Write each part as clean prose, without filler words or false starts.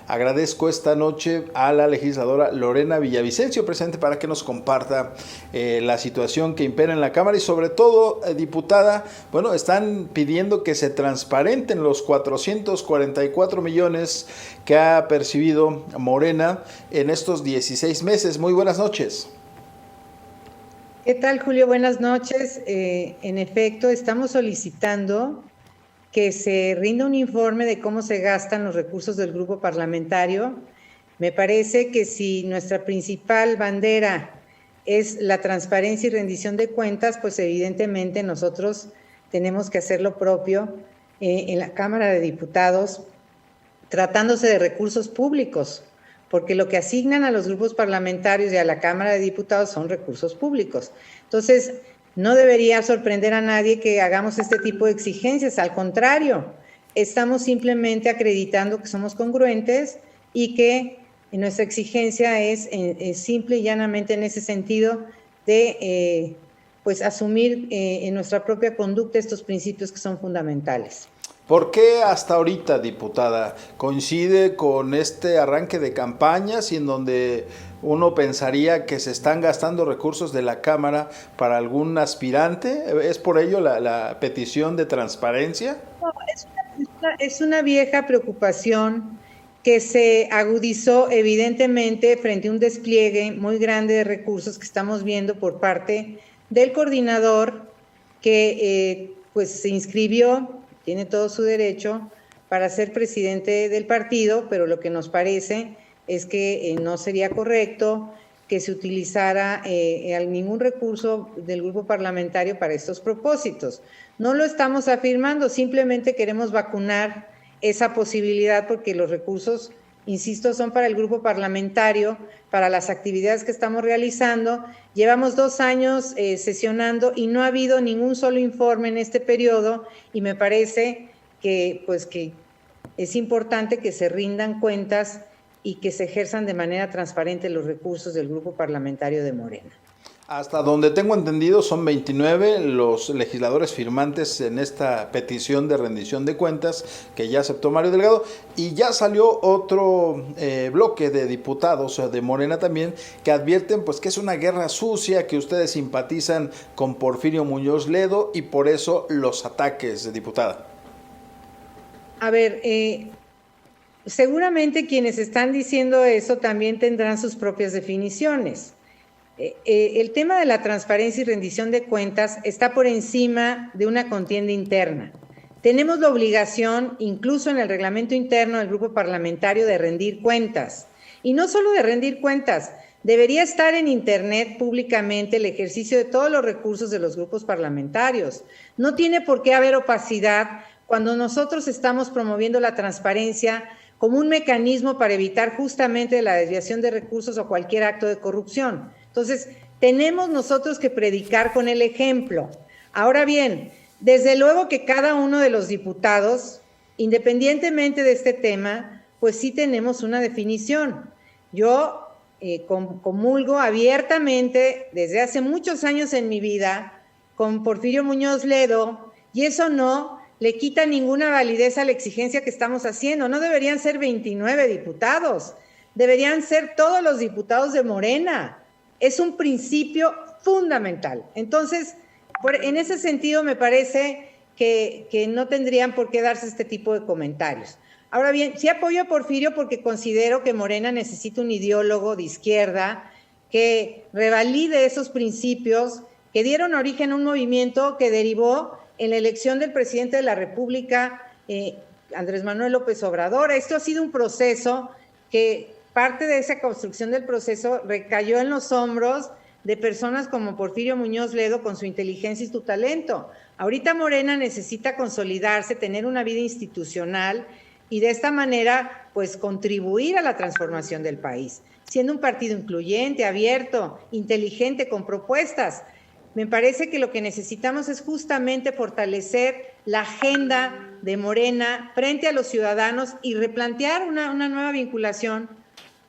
Agradezco esta noche a la legisladora Lorena Villavicencio, presente, para que nos comparta la situación que impera en la Cámara y sobre todo, diputada, bueno, están pidiendo que se transparenten los 444 millones que ha percibido Morena en estos 16 meses. Muy buenas noches. ¿Qué tal, Julio? Buenas noches. En efecto, estamos solicitando que se rinda un informe de cómo se gastan los recursos del grupo parlamentario. Me parece que si nuestra principal bandera es la transparencia y rendición de cuentas, pues evidentemente nosotros tenemos que hacer lo propio en la Cámara de Diputados, tratándose de recursos públicos, porque lo que asignan a los grupos parlamentarios y a la Cámara de Diputados son recursos públicos. Entonces, no debería sorprender a nadie que hagamos este tipo de exigencias, al contrario, estamos simplemente acreditando que somos congruentes y que nuestra exigencia es simple y llanamente en ese sentido de pues asumir en nuestra propia conducta estos principios que son fundamentales. ¿Por qué hasta ahorita, diputada, coincide con este arranque de campañas y en donde uno pensaría que se están gastando recursos de la Cámara para algún aspirante? ¿Es por ello la petición de transparencia? No, es una vieja preocupación que se agudizó evidentemente frente a un despliegue muy grande de recursos que estamos viendo por parte del coordinador que pues se inscribió, tiene todo su derecho para ser presidente del partido, pero lo que nos parece es que no sería correcto que se utilizara ningún recurso del grupo parlamentario para estos propósitos. No lo estamos afirmando, simplemente queremos vacunar esa posibilidad porque los recursos, insisto, son para el grupo parlamentario, para las actividades que estamos realizando. Llevamos 2 años sesionando y no ha habido ningún solo informe en este periodo y me parece que es importante que se rindan cuentas y que se ejerzan de manera transparente los recursos del grupo parlamentario de Morena. Hasta donde tengo entendido son 29 los legisladores firmantes en esta petición de rendición de cuentas que ya aceptó Mario Delgado, y ya salió otro bloque de diputados de Morena también que advierten pues que es una guerra sucia, que ustedes simpatizan con Porfirio Muñoz Ledo y por eso los ataques, diputada. A ver, seguramente quienes están diciendo eso también tendrán sus propias definiciones. El tema de la transparencia y rendición de cuentas está por encima de una contienda interna. Tenemos la obligación, incluso en el reglamento interno del grupo parlamentario, de rendir cuentas. Y no solo de rendir cuentas, debería estar en internet públicamente el ejercicio de todos los recursos de los grupos parlamentarios. No tiene por qué haber opacidad cuando nosotros estamos promoviendo la transparencia como un mecanismo para evitar justamente la desviación de recursos o cualquier acto de corrupción. Entonces, tenemos nosotros que predicar con el ejemplo. Ahora bien, desde luego que cada uno de los diputados, independientemente de este tema, pues sí tenemos una definición. Yo comulgo abiertamente desde hace muchos años en mi vida con Porfirio Muñoz Ledo, y eso no le quita ninguna validez a la exigencia que estamos haciendo. No deberían ser 29 diputados, deberían ser todos los diputados de Morena. Es un principio fundamental. Entonces, en ese sentido me parece que no tendrían por qué darse este tipo de comentarios. Ahora bien, sí apoyo a Porfirio porque considero que Morena necesita un ideólogo de izquierda que revalide esos principios que dieron origen a un movimiento que derivó en la elección del presidente de la República, Andrés Manuel López Obrador. Esto ha sido un proceso que parte de esa construcción del proceso recayó en los hombros de personas como Porfirio Muñoz Ledo con su inteligencia y su talento. Ahorita Morena necesita consolidarse, tener una vida institucional y de esta manera pues contribuir a la transformación del país, siendo un partido incluyente, abierto, inteligente, con propuestas. Me parece que lo que necesitamos es justamente fortalecer la agenda de Morena frente a los ciudadanos y replantear una nueva vinculación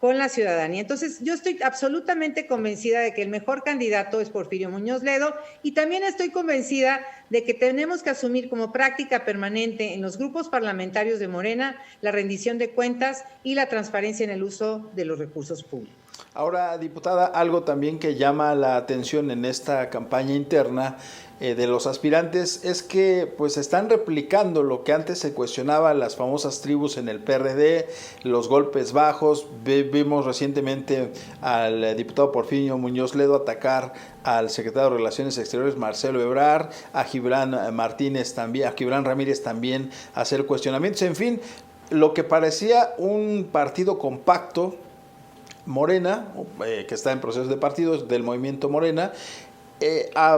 con la ciudadanía. Entonces, yo estoy absolutamente convencida de que el mejor candidato es Porfirio Muñoz Ledo, y también estoy convencida de que tenemos que asumir como práctica permanente en los grupos parlamentarios de Morena la rendición de cuentas y la transparencia en el uso de los recursos públicos. Ahora, diputada, algo también que llama la atención en esta campaña interna de los aspirantes es que pues están replicando lo que antes se cuestionaba, las famosas tribus en el PRD, los golpes bajos. Vimos recientemente al diputado Porfirio Muñoz Ledo atacar al secretario de Relaciones Exteriores Marcelo Ebrard, a Gibran Martínez también, a Gibran Ramírez también hacer cuestionamientos. En fin, lo que parecía un partido compacto, Morena, que está en proceso de partidos del movimiento Morena,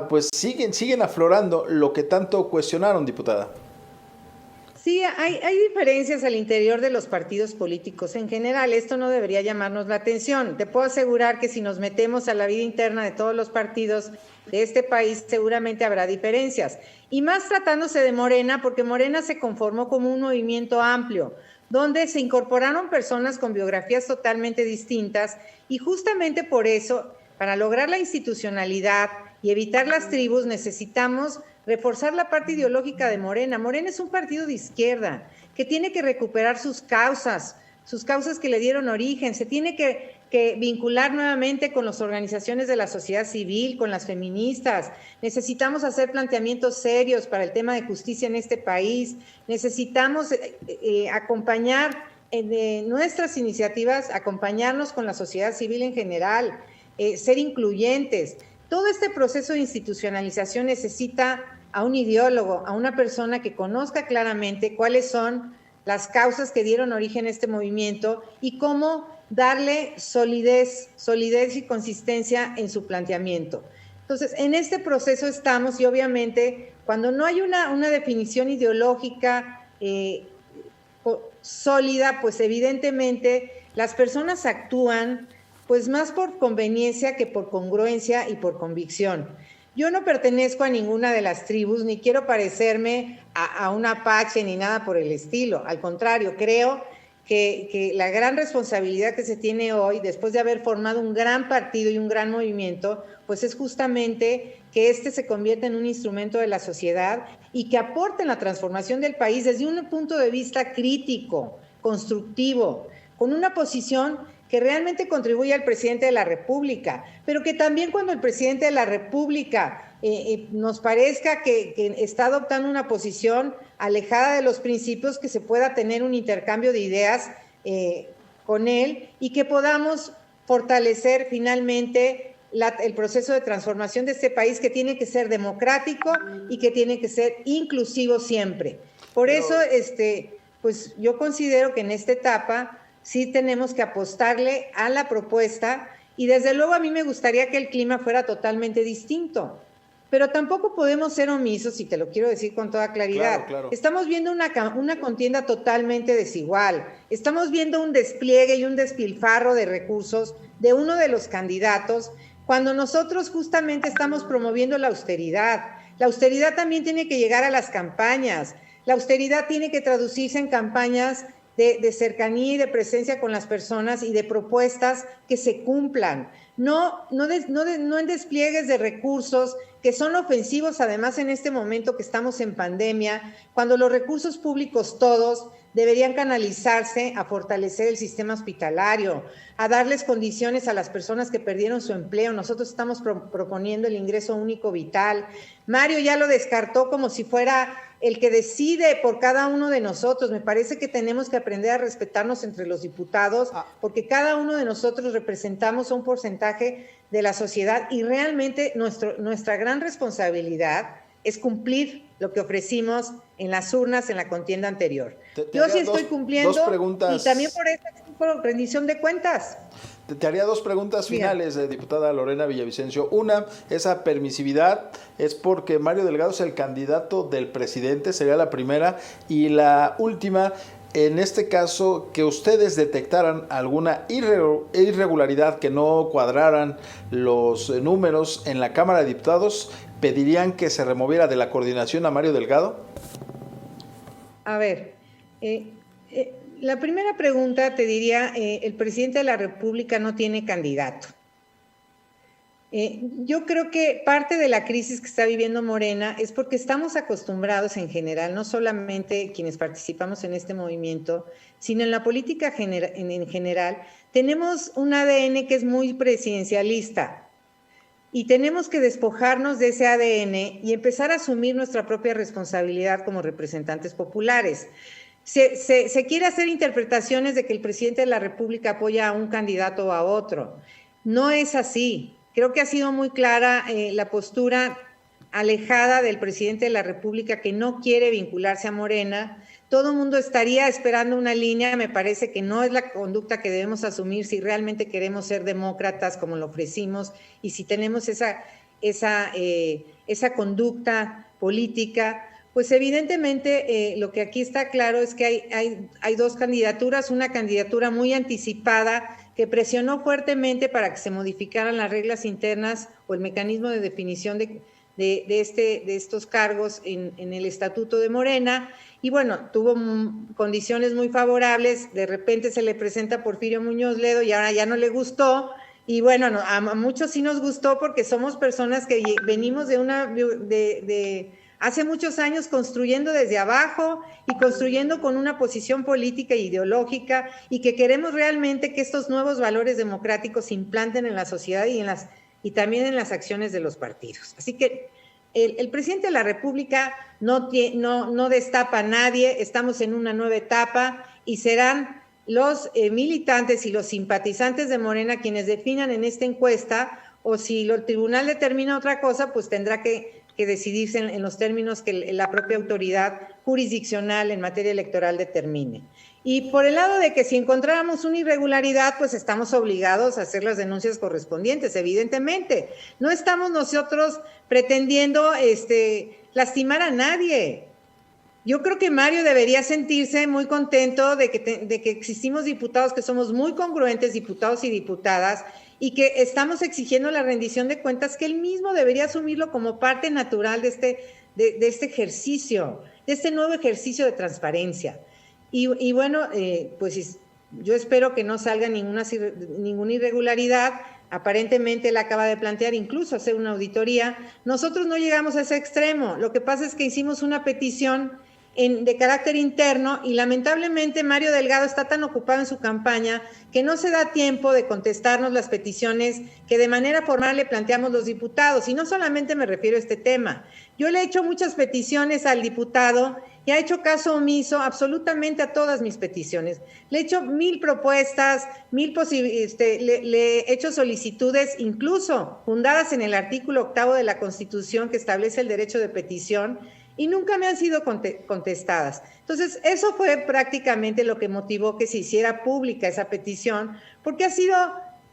pues siguen aflorando lo que tanto cuestionaron, diputada. Sí, hay diferencias al interior de los partidos políticos en general. Esto no debería llamarnos la atención. Te puedo asegurar que si nos metemos a la vida interna de todos los partidos de este país, seguramente habrá diferencias. Y más tratándose de Morena, porque Morena se conformó como un movimiento amplio, donde se incorporaron personas con biografías totalmente distintas, y justamente por eso, para lograr la institucionalidad y evitar las tribus, necesitamos reforzar la parte ideológica de Morena. Morena es un partido de izquierda que tiene que recuperar sus causas que le dieron origen, se tiene que vincular nuevamente con las organizaciones de la sociedad civil, con las feministas. Necesitamos hacer planteamientos serios para el tema de justicia en este país. Necesitamos acompañar nuestras iniciativas, acompañarnos con la sociedad civil en general, ser incluyentes. Todo este proceso de institucionalización necesita a un ideólogo, a una persona que conozca claramente cuáles son las causas que dieron origen a este movimiento y cómo darle solidez y consistencia en su planteamiento. Entonces, en este proceso estamos, y obviamente cuando no hay una definición ideológica sólida, pues evidentemente las personas actúan pues más por conveniencia que por congruencia y por convicción. Yo no pertenezco a ninguna de las tribus, ni quiero parecerme a un apache ni nada por el estilo. Al contrario, creo que la gran responsabilidad que se tiene hoy, después de haber formado un gran partido y un gran movimiento, pues es justamente que este se convierta en un instrumento de la sociedad y que aporte en la transformación del país desde un punto de vista crítico, constructivo, con una posición que realmente contribuye al presidente de la República, pero que también cuando el presidente de la República nos parezca que está adoptando una posición alejada de los principios, que se pueda tener un intercambio de ideas con él y que podamos fortalecer finalmente el proceso de transformación de este país, que tiene que ser democrático y que tiene que ser inclusivo siempre. Por eso, pues yo considero que en esta etapa sí tenemos que apostarle a la propuesta, y desde luego a mí me gustaría que el clima fuera totalmente distinto, pero tampoco podemos ser omisos, y te lo quiero decir con toda claridad. Claro. Estamos viendo una contienda totalmente desigual, estamos viendo un despliegue y un despilfarro de recursos de uno de los candidatos, cuando nosotros justamente estamos promoviendo la austeridad. La austeridad también tiene que llegar a las campañas, la austeridad tiene que traducirse en campañas de cercanía y de presencia con las personas y de propuestas que se cumplan, no en despliegues de recursos que son ofensivos, además en este momento que estamos en pandemia, cuando los recursos públicos todos deberían canalizarse a fortalecer el sistema hospitalario, a darles condiciones a las personas que perdieron su empleo. Nosotros estamos proponiendo el ingreso único vital. Mario ya lo descartó como si fuera el que decide por cada uno de nosotros. Me parece que tenemos que aprender a respetarnos entre los diputados, porque cada uno de nosotros representamos a un porcentaje de la sociedad, y realmente nuestra gran responsabilidad es cumplir lo que ofrecimos en las urnas en la contienda anterior. Yo sí estoy cumpliendo, y también por esta rendición de cuentas. Te haría dos preguntas finales, diputada Lorena Villavicencio. Una, esa permisividad es porque Mario Delgado es el candidato del presidente, sería la primera. Y la última, en este caso, que ustedes detectaran alguna irregularidad, que no cuadraran los números en la Cámara de Diputados, ¿pedirían que se removiera de la coordinación a Mario Delgado? A ver, La primera pregunta te diría, el presidente de la República no tiene candidato. Yo creo que parte de la crisis que está viviendo Morena es porque estamos acostumbrados en general, no solamente quienes participamos en este movimiento, sino en la política en general, tenemos un ADN que es muy presidencialista y tenemos que despojarnos de ese ADN y empezar a asumir nuestra propia responsabilidad como representantes populares. Se quiere hacer interpretaciones de que el presidente de la República apoya a un candidato o a otro. No es así. Creo que ha sido muy clara la postura alejada del presidente de la República, que no quiere vincularse a Morena. Todo el mundo estaría esperando una línea. Me parece que no es la conducta que debemos asumir si realmente queremos ser demócratas como lo ofrecimos y si tenemos esa conducta política. Pues evidentemente lo que aquí está claro es que hay dos candidaturas, una candidatura muy anticipada que presionó fuertemente para que se modificaran las reglas internas o el mecanismo de definición de estos cargos en el Estatuto de Morena, y bueno, tuvo condiciones muy favorables. De repente se le presenta a Porfirio Muñoz Ledo y ahora ya no le gustó, y bueno, a muchos sí nos gustó porque somos personas que venimos de hace muchos años construyendo desde abajo y construyendo con una posición política e ideológica, y que queremos realmente que estos nuevos valores democráticos se implanten en la sociedad y también en las acciones de los partidos. Así que el presidente de la República no destapa a nadie. Estamos en una nueva etapa y serán los militantes y los simpatizantes de Morena quienes definan en esta encuesta, o si el tribunal determina otra cosa, pues tendrá que decidirse en los términos que la propia autoridad jurisdiccional en materia electoral determine. Y por el lado de que si encontráramos una irregularidad, pues estamos obligados a hacer las denuncias correspondientes, evidentemente. No estamos nosotros pretendiendo lastimar a nadie. Yo creo que Mario debería sentirse muy contento de que existimos diputados que somos muy congruentes, diputados y diputadas, y que estamos exigiendo la rendición de cuentas, que él mismo debería asumirlo como parte natural de este ejercicio, de este nuevo ejercicio de transparencia. Y bueno, pues yo espero que no salga ninguna irregularidad. Aparentemente él acaba de plantear incluso hacer una auditoría. Nosotros no llegamos a ese extremo. Lo que pasa es que hicimos una petición de carácter interno, y lamentablemente Mario Delgado está tan ocupado en su campaña que no se da tiempo de contestarnos las peticiones que de manera formal le planteamos los diputados. Y no solamente me refiero a este tema. Yo le he hecho muchas peticiones al diputado y ha hecho caso omiso absolutamente a todas mis peticiones. Le he hecho 1000 propuestas, le he hecho solicitudes, incluso fundadas en el artículo 8º de la Constitución, que establece el derecho de petición, y nunca me han sido contestadas. Entonces, eso fue prácticamente lo que motivó que se hiciera pública esa petición, porque ha sido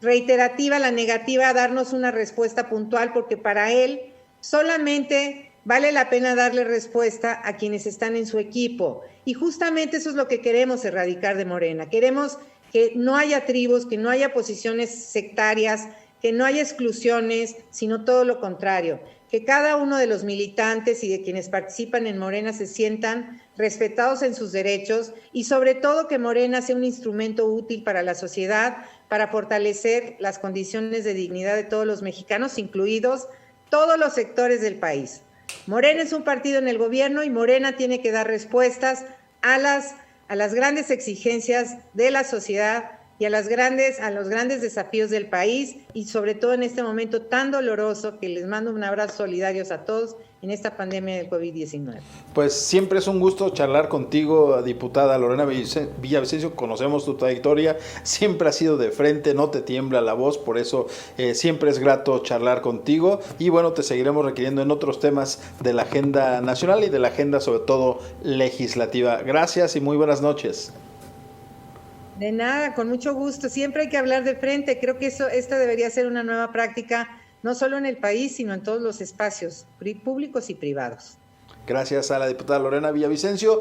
reiterativa la negativa a darnos una respuesta puntual, porque para él solamente vale la pena darle respuesta a quienes están en su equipo. Y justamente eso es lo que queremos erradicar de Morena. Queremos que no haya tribus, que no haya posiciones sectarias, que no haya exclusiones, sino todo lo contrario. Que cada uno de los militantes y de quienes participan en Morena se sientan respetados en sus derechos, y sobre todo que Morena sea un instrumento útil para la sociedad, para fortalecer las condiciones de dignidad de todos los mexicanos, incluidos todos los sectores del país. Morena es un partido en el gobierno y Morena tiene que dar respuestas a las grandes exigencias de la sociedad y a los grandes desafíos del país, y sobre todo en este momento tan doloroso, que les mando un abrazo solidarios a todos en esta pandemia del COVID-19. Pues siempre es un gusto charlar contigo, diputada Lorena Villavicencio. Conocemos tu trayectoria, siempre has sido de frente, no te tiembla la voz, por eso siempre es grato charlar contigo, y bueno, te seguiremos requiriendo en otros temas de la agenda nacional y de la agenda sobre todo legislativa. Gracias y muy buenas noches. De nada, con mucho gusto. Siempre hay que hablar de frente. Creo que esta debería ser una nueva práctica, no solo en el país, sino en todos los espacios públicos y privados. Gracias a la diputada Lorena Villavicencio.